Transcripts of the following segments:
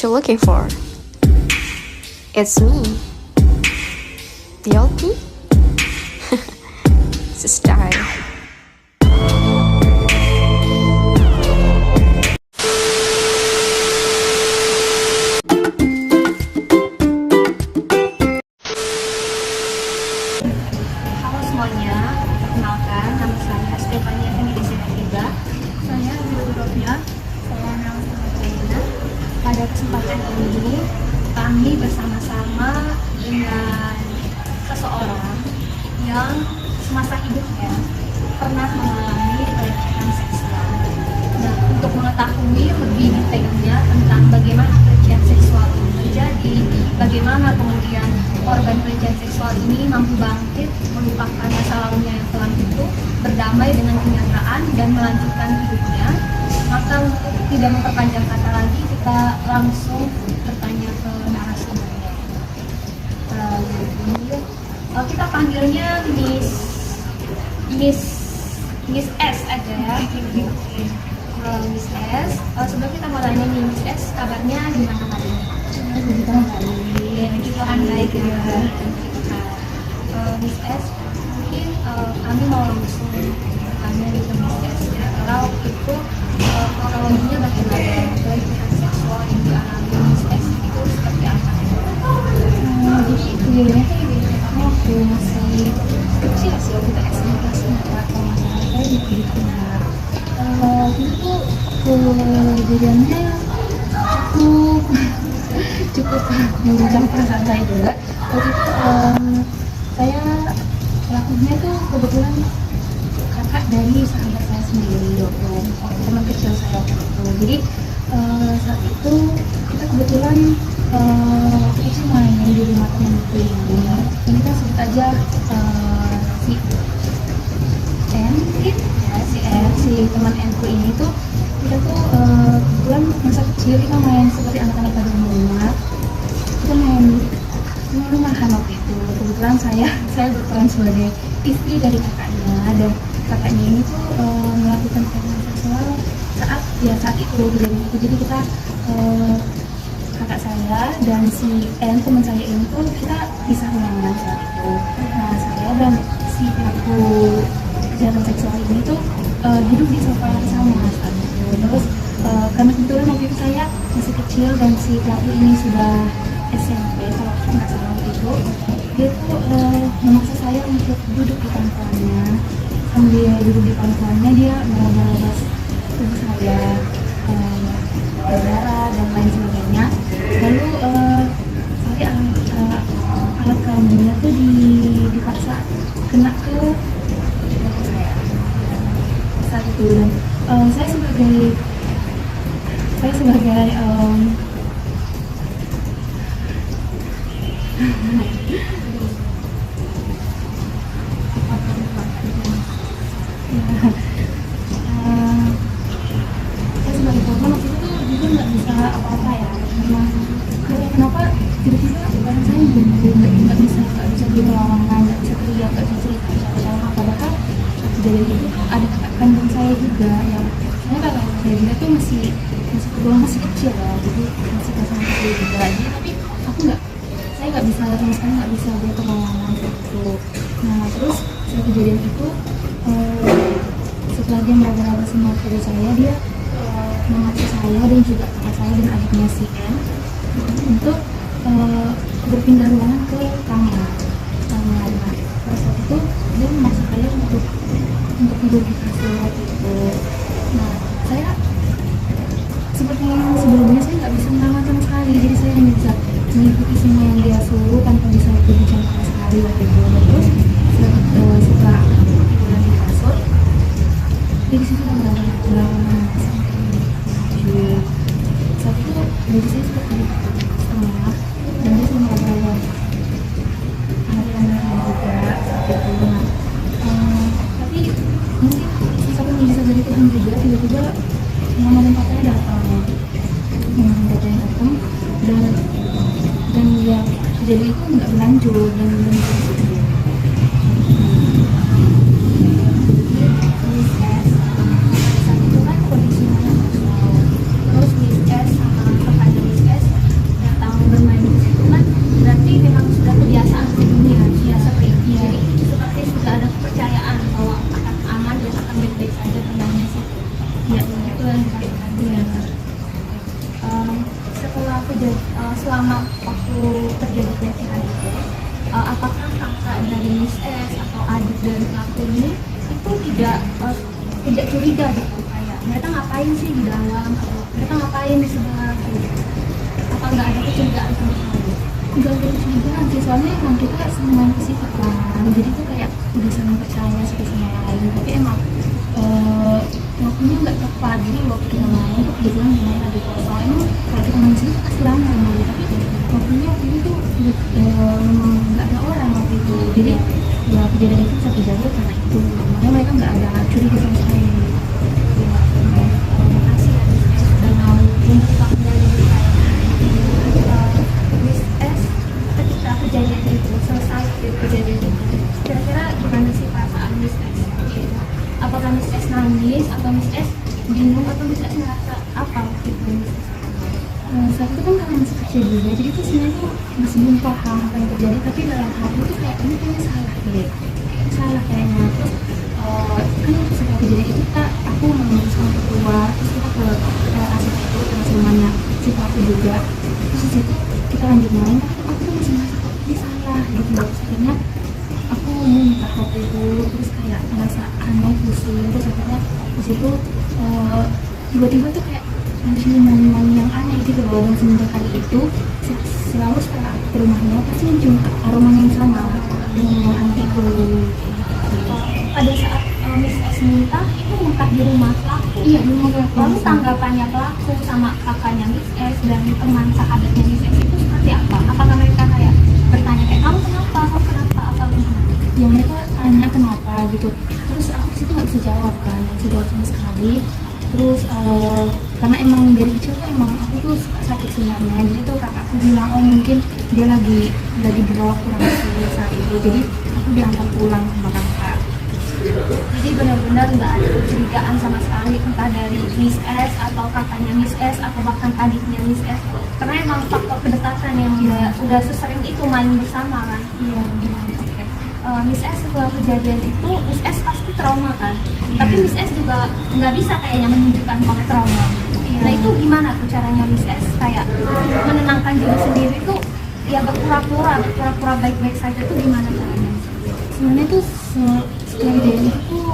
what you're looking for. It's me, the LP. It's a style. Halo semuanya, perkenalkan nama saya Stefania Fenidesi Tiga. Saya Widodo, saya nama Reina. Pada kesempatan ini kami bersama-sama dengan seseorang yang semasa hidupnya pernah mengalami pelecehan seksual. Nah, untuk mengetahui lebih detailnya tentang bagaimana pelecehan seksual ini terjadi, bagaimana kemudian korban pelecehan seksual ini mampu bangkit, melupakan masa lalunya yang kelam itu, berdamai dengan kenyataan dan melanjutkan hidupnya, maka untuk tidak memperpanjang kata lagi, kita langsung bertanya ke narasumbernya. Kita panggilnya Miss S aja ya. Miss S. Sebelum kita mau tanya nih, Miss S, kabarnya gimana hari ini? Puji Tuhan baik ya. Miss S, mungkin kami mau langsung tanya nih ke Miss S ya. Kalau itu kronologinya bagaimana pelecehan seksual yang dialami Miss S itu seperti apa? Jadi kejadiannya pertama waktu masih kecil sih, waktu kita SD kelas 4 atau masalah saya di Tengah. Itu kejadiannya cukup mengguncang perasaan saya juga. Waktu itu saya pelakunya tuh kebetulan kakak dari sahabat saya sendiri, teman kecil saya waktu itu. Jadi saat itu kita kebetulan waktu itu main di rumah teman itu ini, dan kita sebut aja si N, si teman N ku ini tuh, kita tuh kebetulan masa kecil kita main seperti anak-anak pada umumnya. Kita main rumahan waktu itu. Kebetulan saya berperan sebagai istri dari kakaknya, dan kakaknya ini tuh melakukan pelecehan seksual saat itu kejadian itu. Jadi kita kakak saya dan si N teman saya ini tuh kita pisah ruangan saat itu. Nah, saya dan si pelaku kejahatan seksual ini tuh duduk di sofa yang sama saat itu. Terus karena kebetulan waktu itu saya masih kecil dan si pelaku ini sudah SMP kalau nggak salah waktu itu, dia tuh memaksa saya untuk duduk di pangkuannya. Sambil duduk di pangkuannya dia merebas tubuh saya, darah dan lain sebagainya. Lalu alat kelaminnya tuh dipaksa kena ke badan saya saat itu. Dan saya sebagai korban waktu itu tuh juga nggak bisa apa-apa ya. Kenapa tiba-tiba badan saya nggak bisa berlawanan, nggak bisa teriak, nggak bisa cerita siapa-siapa. Padahal kejadian itu ada kakak kandung saya juga, yang saya kakak saya juga tuh masih kecil ya, jadi masih kelas kecil juga. Jadi tapi saya nggak bisa sama sekali nggak bisa berperlawanan gitu. Nah, terus setelah kejadian itu setelah dia meraba-raba semua tubuh saya, dia memaksa saya dan juga kakak saya dan adiknya si N untuk berpindah ruangan ke kamar. Nah, pada saat itu dia memaksa saya untuk tidur di kasur gitu. Nah, saya seperti yang sebelumnya saya nggak bisa melawan sama sekali, jadi saya hanya bisa mengikuti semua yang dia suruh tanpa bisa berbicara sama sekali waktu itu. Terus setelah tiduran di kasur, dia di situ berlawanan sampai saat itu dari saya seperti setengah, dan dia sudah meraba-raba anak-anak juga saat itu. Nah, tapi mungkin sesuatu yang bisa dari Tuhan juga, tiba-tiba mama dan papanya datang, dan ya jadi itu nggak berlanjut dan saat itu kan kondisinya terus Miss S sama kakaknya Miss S selama waktu terjadi pelecehan itu, apakah kakak dari Miss S atau adik dari pelaku ini itu tidak curiga gitu, kayak mereka ngapain sih di dalam, atau mereka ngapain di sebelah gitu? Apa nggak ada kecurigaan sama sekali? Gak ada kecurigaan sih, soalnya emang kita semuanya psikopat, jadi tuh kayak udah saling percaya satu sama lain. Tapi emang waktunya nggak tepat, jadi waktu kita main tuh kebetulan main lagi kosong. Emang kalau kita main sini pasti ramai main, tapi waktunya waktu itu memang nggak ada orang waktu itu. Jadi ya kejadian itu bisa terjadi karena itu, makanya mereka nggak ada curiga sama sekali. Ya, Terima kasih ya Miss S sudah mau membuka kembali Miss S. Ketika kejadian itu selesai, kejadian itu kira-kira gimana sih perasaan Miss S? Apakah Miss S nangis atau Miss S bingung atau Miss S ngerasa apa waktu itu Miss S? Saat itu kan karena masih kecil juga, jadi tuh sebenarnya masih belum paham apa yang terjadi, tapi dalam hati itu kayak ini kayaknya salah deh, salah kayaknya. Terus kan setelah kejadian itu aku mengurus sama keluar, terus kita ke asik itu sama semuanya si pelaku juga. Terus di situ kita lanjut main, tapi aku tuh masih merasa kok ini salah gitu. Terus akhirnya aku minta waktu itu, terus kayak merasa aneh, pusing. Terus akhirnya di situ tiba-tiba tuh kayak mencium yang aneh gitu loh. Dan semenjak kali itu selalu setelah aku ke rumahnya pasti mencium aroma yang sama dengan yang aneh itu. Pada saat Miss S minta itu muntah di rumah pelaku. Iya, di rumah pelaku. Lalu tanggapannya pelaku sama kakaknya Miss S dan teman sahabatnya Miss S itu seperti apa? Apakah mereka kayak bertanya kayak kamu kenapa atau gimana? Ya mereka tanya kenapa gitu, terus aku situ nggak bisa jawab kan, nggak bisa jawab sama sekali. Terus karena emang dari kecil tuh emang aku tuh sakit sebenarnya, jadi tuh kakakku bilang oh mungkin dia lagi dibawa kurang sih saat itu, jadi aku diantar pulang sama kakak. Jadi benar-benar nggak ada kecurigaan sama sekali entah dari Miss S atau kakaknya Miss S atau bahkan adiknya Miss S, karena emang faktor kedekatan yang udah sesering itu main bersama kan. Iya. Miss S setelah kejadian itu Miss S pasti trauma kan, tapi Miss S juga nggak bisa kayaknya menunjukkan kalau trauma. Nah itu gimana tuh caranya Miss S kayak menenangkan diri sendiri tuh, ya berpura-pura baik-baik saja tuh gimana caranya? Sebenarnya tuh setelah kejadian itu tuh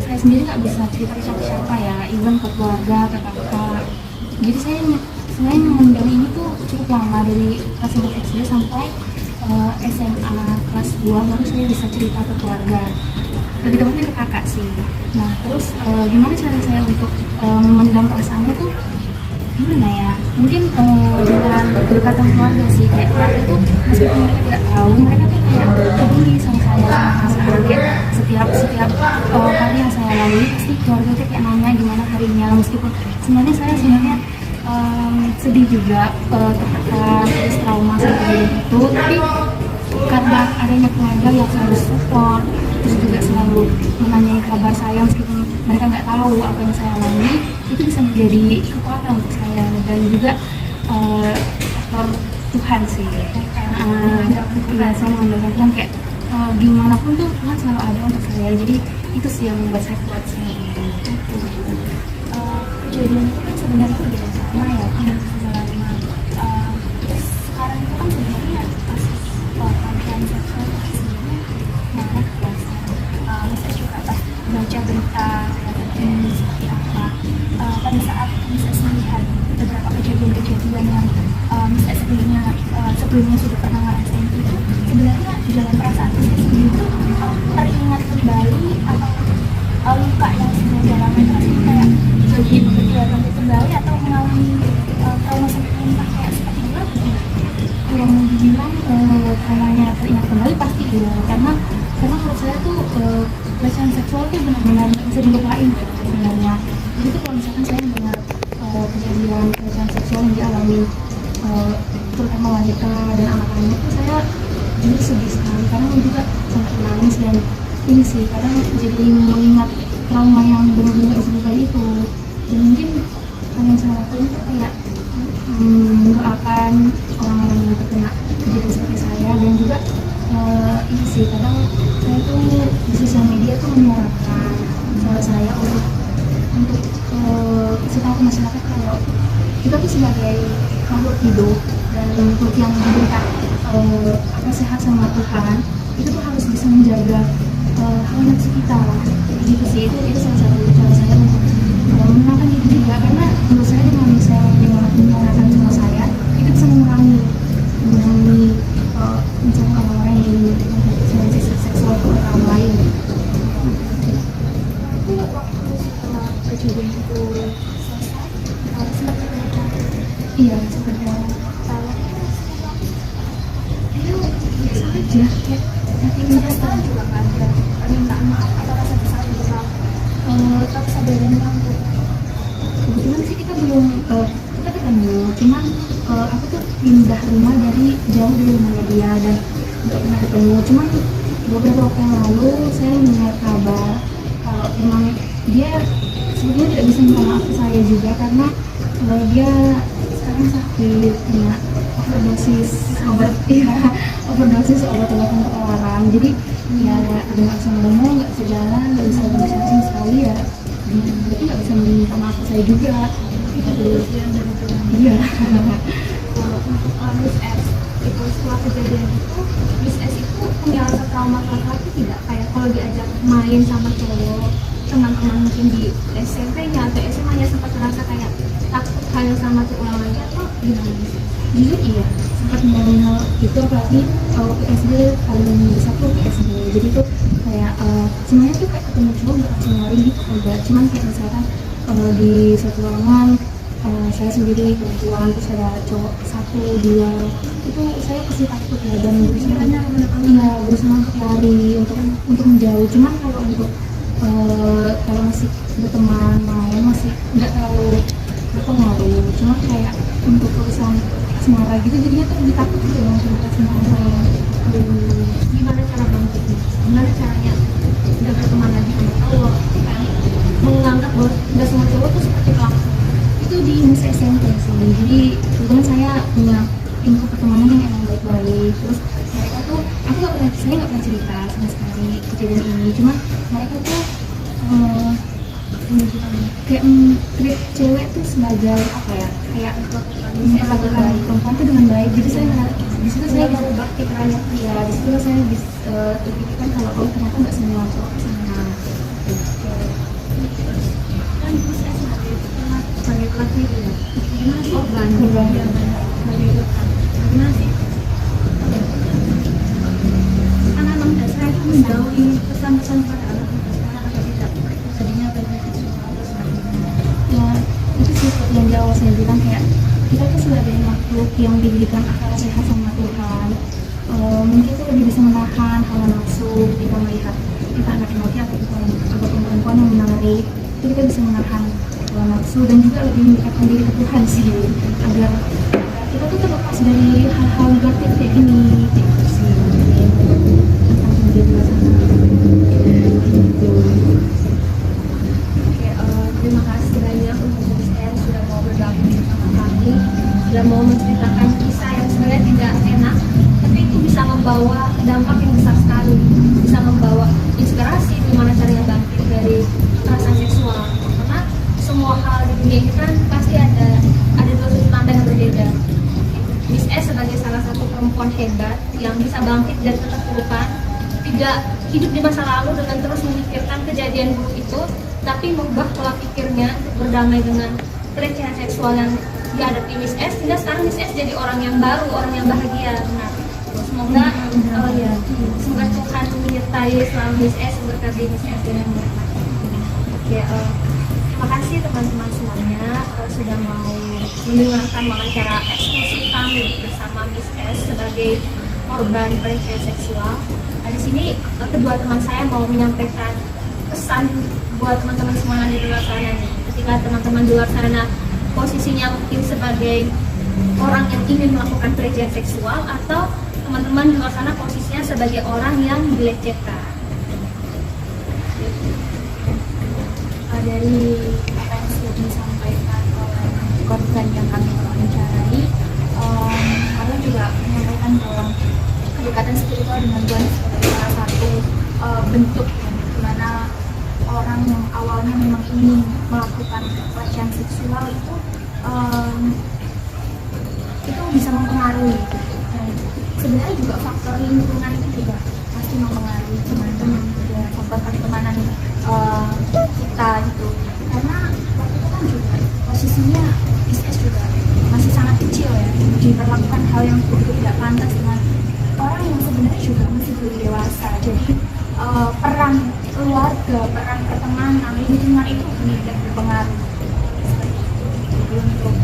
saya sendiri nggak bisa cerita ke siapa-siapa ya, even ke keluarga, ke kakak. Jadi saya sebenarnya memendam ini tuh cukup lama, dari kelas 1 SD sampai SMA kelas 2 baru saya bisa cerita ke keluarga, lebih tepatnya ke kakak sih. Nah terus gimana cara saya untuk memendam perasaannya tuh gimana ya, mungkin dengan kedekatan keluarga sih. Kayak keluarga itu meskipun mereka tidak tahu, mereka tuh kayak peduli sama saya, kayak setiap hari yang saya lalui pasti keluarga tuh kayak nanya gimana harinya, meskipun sebenarnya saya sedih juga, tertekan, terus trauma sama kejadian itu, tapi karena adanya keluarga yang selalu support, terus juga selalu menanyai kabar saya meskipun mereka nggak tahu apa yang saya alami, itu bisa menjadi kekuatan untuk saya. Dan juga faktor Tuhan sih, karena saya mengandalkan kayak gimana pun tuh Tuhan selalu ada untuk saya, jadi itu sih yang membuat saya kuat sih. Kejadian itu kan sebenarnya udah lama ya, udah lama. Terus sekarang itu kan sebenarnya kasus pelecehan seksual itu sebenarnya banyak ya. Misalnya juga pas baca berita ini seperti apa. Pada saat misalnya melihat beberapa kejadian-kejadian yang misalnya sebelumnya sudah pernah ngerasain itu, sebenarnya di dalam perasaan misalnya sendiri itu teringat kembali atau luka yang sudah dialami rasanya kayak jadi kembali atau mengalami trauma sampai muntah kayak seperti itu. Yang dibilang traumanya teringat kembali pasti ya, karena menurut saya tuh pelecehan seksual tuh benar-benar nggak bisa dilupain sebenarnya. Jadi tuh kalau misalkan saya dengar kejadian pelecehan seksual yang dialami terutama wanita dan anak-anak tuh saya jadi sedih sekali, karena juga sampai nangis. Dan ini sih kadang jadi mengingat trauma yang benar-benar dilupain itu. Dan mungkin yang saya lakuin itu kayak mendoakan orang-orang yang terkena kejadian seperti saya. Dan juga ini sih kadang saya tuh di sosial media tuh menyuarakan suara saya untuk kasih tahu ke masyarakat kalau kita tuh sebagai makhluk hidup dan untuk yang diberikan apa sehat sama Tuhan itu tuh harus bisa menjaga hawa nafsu kita gitu sih. Itu salah satu cara saya untuk menenangkan diri juga, karena menurut saya dengan saya menenangkan jiwa saya itu bisa mengurangi misalnya orang-orang yang ingin relasi seksual ke orang lain. Tapi waktu setelah kejadian itu selesai, sempat berbicara. Iya, sebenarnya itu biasa aja, kayak nanti Sampai sekarang juga nggak ada permintaan maaf atau rasa bersalah besar atau kesadaran kamu. kebetulan sih kita belum kita ketemu, cuman aku tuh pindah rumah jauh dari rumahnya dia dan nggak pernah ketemu. Cuman beberapa waktu yang lalu saya mendengar kabar kalau memang dia sebenarnya tidak bisa minta maaf ke saya juga, karena dia sekarang sakit kena overdosis obat obatan terlarang. Jadi ya udah nggak bisa ngomong, nggak bisa jalan, nggak bisa berbicara sama sekali ya. Berarti nggak bisa minta maaf ke saya juga. Iya. Untuk Miss S itu setelah kejadian itu, Miss S itu punya rasa trauma laki-laki tidak? Kayak kalau diajak main sama cowok, teman-teman mungkin di SMP-nya atau SMA-nya sempat terasa kayak takut hal yang sama terulang lagi atau gimana? Jujur iya, sempat ngomongin hal itu, apalagi kalau ke SD paling besar tuh ke SD. Jadi tuh kayak semuanya tuh kayak ketemu cowok nggak langsung lari gitu enggak, cuman kayak misalkan di satu ruangan saya sendiri perempuan terus ada cowok 1, 2 itu saya pasti takut ya, dan berusaha untuk lari untuk menjauh. Cuman kalau untuk kalau masih berteman main masih nggak terlalu berpengaruh. Cuma kayak untuk urusan asmara gitu jadinya tuh lebih takut gitu loh cerita sama orang lain. Gimana cara bangkitnya? Gimana caranya udah berteman lagi sama cowok? Kayak menganggap bahwa nggak semua cowok tuh seperti pelaku. Itu di masa SMP sih. Jadi kebetulan saya punya lingkup pertemanan yang emang baik-baik. Terus mereka tuh saya nggak pernah cerita sama sekali kejadian ini. Cuma mereka tuh kayak treat cewek tuh sebagai apa ya, kayak memperlakukan perempuan tuh dengan baik. Jadi saya di situ saya bisa berbakti terhadap dia. Di situ saya bisa terpikirkan kalau ternyata nggak semua cowok sama. Kan bisa sebagai pelaku itu ya. Gimana sih korban? Sebagai korban. Gimana sih? Karena memang dasar itu menjauhi pesan-pesan pada anak atau tidak. Tadinya banyak ya itu sih seperti yang di awal saya bilang, kayak kita tuh sebagai makhluk yang diberikan akal sehat sama Tuhan, mungkin tuh lebih bisa menahan hawa nafsu ketika melihat kita anak laki atau perempuan yang menarik. Itu kita bisa menahan hawa nafsu dan juga lebih mendekatkan diri ke Tuhan sih, agar kita tuh terlepas dari hal-hal negatif kayak gini gitu sih. Tentang menjadi gitu. Terima kasih banyak untuk Miss S sudah mau bergabung bersama kami, sudah mau menceritakan kisah yang sebenarnya tidak enak, tapi itu bisa membawa dampak yang besar sekali, bisa membawa inspirasi gimana caranya bangkit dari kekerasan seksual. Karena semua hal di dunia ini kan pasti ada dua sudut pandang yang berbeda. Miss S sebagai salah satu perempuan hebat yang bisa bangkit dan tetap terlupakan, tidak hidup di masa lalu dengan terus memikirkan kejadian buruk itu, tapi merubah pola pikirnya untuk berdamai dengan pelecehan seksual yang dihadapi Miss S, sehingga sekarang Miss S jadi orang yang baru, orang yang bahagia. Nah, semoga semoga Tuhan menyertai selalu Miss S, berkati Miss S dengan berkat. Terima kasih teman-teman semuanya sudah mau mendengarkan wawancara eksklusif kami bersama Miss S sebagai korban pelecehan seksual. Nah, di sini kedua teman saya mau menyampaikan pesan buat teman-teman semua di luar sana nih. Ketika teman-teman di luar sana posisinya mungkin sebagai orang yang ingin melakukan pelecehan seksual, atau teman-teman di luar sana posisinya sebagai orang yang dilecehkan. Dari apa yang sudah disampaikan oleh korban yang kami wawancarai, kami juga menyampaikan bahwa kedekatan spiritual dengan Tuhan sebagai salah satu bentuk di mana orang yang awalnya memang ingin melakukan pelecehan seksual itu bisa mempengaruhi. Nah, sebenarnya juga faktor lingkungan itu juga pasti mempengaruhi teman-teman, ya, faktor pertemanan kita gitu. Karena waktu itu kan juga posisinya Miss S juga masih sangat kecil ya, diperlakukan hal yang begitu tidak pantas dengan orang yang sebenarnya juga masih belum dewasa. Jadi peran keluarga, peran pertemanan, lingkungan itu benar-benar berpengaruh. Untuk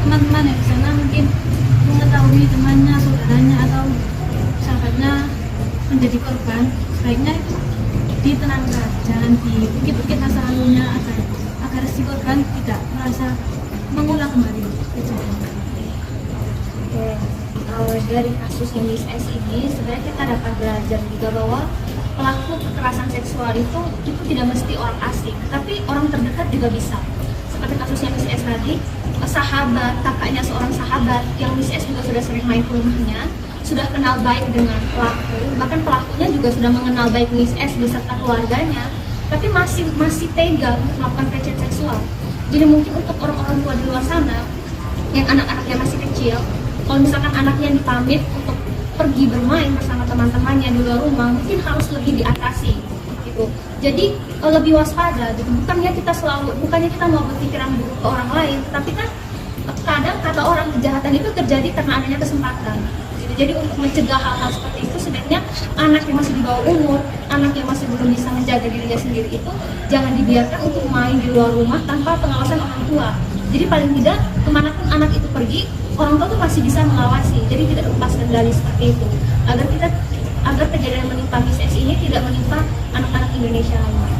teman-teman yang di sana mungkin mengetahui temannya, saudaranya atau sahabatnya menjadi korban, sebaiknya itu ditenangkan, jangan dikit-kit masa lalunya agar si korban tidak merasa mengulang kembali kejadian. Oke, dari kasus yang Miss S ini sebenarnya kita dapat belajar juga bahwa pelaku kekerasan seksual itu tidak mesti orang asing, tapi orang terdekat juga bisa. Seperti kasusnya Miss S tadi, sahabat, kakaknya seorang sahabat yang Miss S juga sudah sering main ke rumahnya, sudah kenal baik dengan pelaku, bahkan pelakunya juga sudah mengenal baik Miss S beserta keluarganya, tapi masih tega untuk melakukan pelecehan seksual. Jadi mungkin untuk orang-orang tua di luar sana yang anak-anaknya masih kecil, kalau misalkan anaknya dipamit untuk pergi bermain bersama teman-temannya di luar rumah, mungkin harus lebih diatasi gitu. Jadi lebih waspada gitu. Bukannya kita mau berpikiran buruk ke orang lain, tapi kan kadang kata orang kejahatan itu terjadi karena adanya kesempatan gitu. Jadi untuk mencegah hal-hal seperti itu, sebaiknya anak yang masih di bawah umur, anak yang masih belum bisa menjaga dirinya sendiri itu jangan dibiarkan untuk main di luar rumah tanpa pengawasan orang tua. Jadi paling tidak kemanapun anak itu pergi, orang tua tuh masih bisa mengawasi. Jadi tidak lepas kendali seperti itu. Agar kejadian yang menimpa Miss S ini tidak menimpa anak-anak Indonesia lainnya.